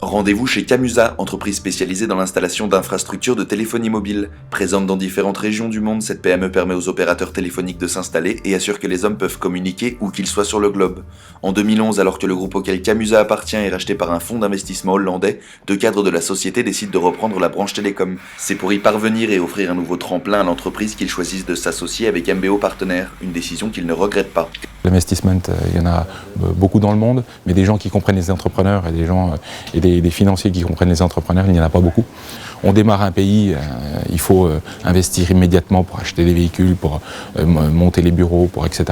Rendez-vous chez Camusa, entreprise spécialisée dans l'installation d'infrastructures de téléphonie mobile. Présente dans différentes régions du monde, cette PME permet aux opérateurs téléphoniques de s'installer et assure que les hommes peuvent communiquer où qu'ils soient sur le globe. En 2011, alors que le groupe auquel Camusa appartient est racheté par un fonds d'investissement hollandais, deux cadres de la société décident de reprendre la branche télécom. C'est pour y parvenir et offrir un nouveau tremplin à l'entreprise qu'ils choisissent de s'associer avec MBO Partenaires, une décision qu'ils ne regrettent pas. L'investissement, il y en a beaucoup dans le monde, mais des gens qui comprennent les entrepreneurs et des financiers qui comprennent les entrepreneurs, il n'y en a pas beaucoup. On démarre un pays, il faut investir immédiatement pour acheter des véhicules, pour monter les bureaux, etc.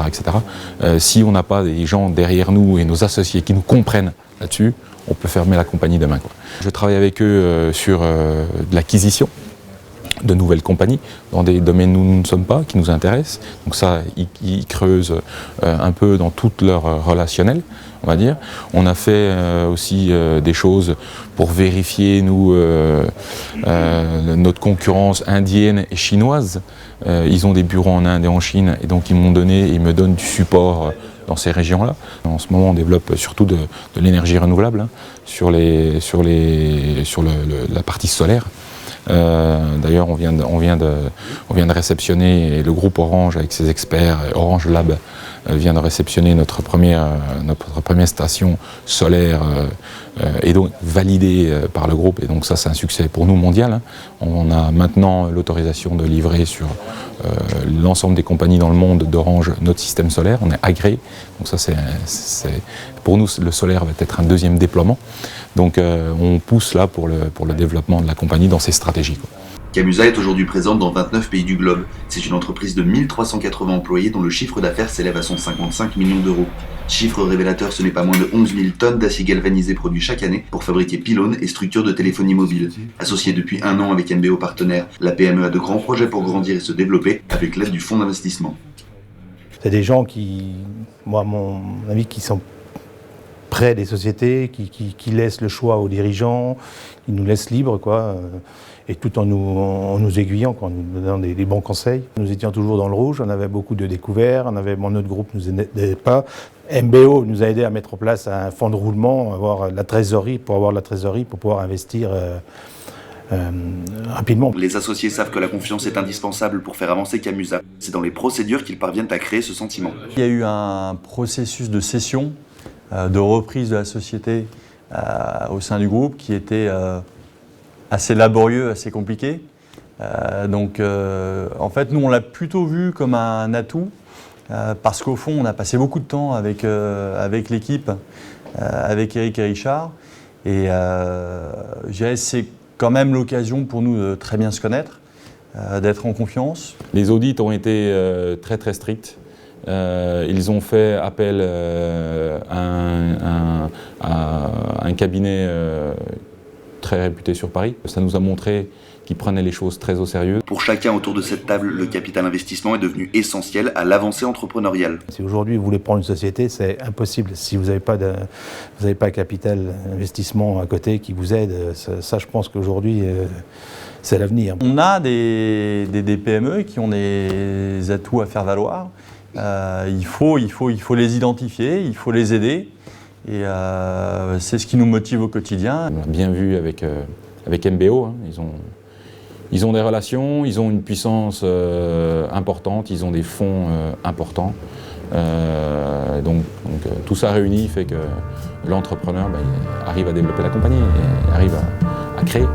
Si on n'a pas des gens derrière nous et nos associés qui nous comprennent là-dessus, on peut fermer la compagnie demain. Je travaille avec eux sur de l'acquisition de nouvelles compagnies, dans des domaines où nous ne sommes pas, qui nous intéressent. Donc ça, ils creusent un peu dans tout leur relationnel, on va dire. On a fait aussi des choses pour vérifier, nous, notre concurrence indienne et chinoise. Ils ont des bureaux en Inde et en Chine, et donc ils m'ont donné, ils me donnent du support dans ces régions-là. En ce moment, on développe surtout de l'énergie renouvelable, hein, sur la partie solaire. D'ailleurs, on vient de réceptionner, et le groupe Orange avec ses experts, Orange Lab, vient de réceptionner notre première station solaire et donc validée par le groupe. Et donc ça, c'est un succès pour nous mondial, hein. On a maintenant l'autorisation de livrer sur l'ensemble des compagnies dans le monde d'Orange notre système solaire. On est agréé. Donc ça, pour nous, le solaire va être un deuxième déploiement. Donc on pousse là pour le développement de la compagnie dans ses stratégies, quoi. Camusa est aujourd'hui présente dans 29 pays du globe. C'est une entreprise de 1380 employés dont le chiffre d'affaires s'élève à 155 millions d'euros. Chiffre révélateur, ce n'est pas moins de 11 000 tonnes d'acier galvanisé produit chaque année pour fabriquer pylônes et structures de téléphonie mobile. Associée depuis 1 an avec MBO Partenaires, la PME a de grands projets pour grandir et se développer avec l'aide du fonds d'investissement. C'est des gens qui, moi, à mon avis, qui sont près des sociétés, qui laissent le choix aux dirigeants, qui nous laissent libres, quoi. Et tout en nous aiguillant, en nous donnant des bons conseils. Nous étions toujours dans le rouge, on avait beaucoup de découvertes, notre groupe ne nous aidait pas. MBO nous a aidé à mettre en place un fonds de roulement, avoir la trésorerie pour pouvoir investir rapidement. Les associés savent que la confiance est indispensable pour faire avancer Camusa. C'est dans les procédures qu'ils parviennent à créer ce sentiment. Il y a eu un processus de cession, de reprise de la société au sein du groupe qui était assez laborieux, assez compliqué. En fait, nous, on l'a plutôt vu comme un atout, parce qu'au fond, on a passé beaucoup de temps avec l'équipe, avec Eric et Richard. Et je dirais, c'est quand même l'occasion pour nous de très bien se connaître, d'être en confiance. Les audits ont été très très stricts. Ils ont fait appel à un cabinet très réputé sur Paris. Ça nous a montré qu'ils prenaient les choses très au sérieux. Pour chacun autour de cette table, le capital investissement est devenu essentiel à l'avancée entrepreneuriale. Si aujourd'hui vous voulez prendre une société, c'est impossible. Si vous n'avez pas un capital investissement à côté qui vous aide, ça je pense qu'aujourd'hui c'est l'avenir. On a des PME qui ont des atouts à faire valoir. Il faut les identifier, il faut les aider. Et c'est ce qui nous motive au quotidien. On l'a bien vu avec MBO, hein. Ils ont des relations, ils ont une puissance importante, ils ont des fonds importants. Donc tout ça réuni fait que l'entrepreneur arrive à développer la compagnie et arrive à créer.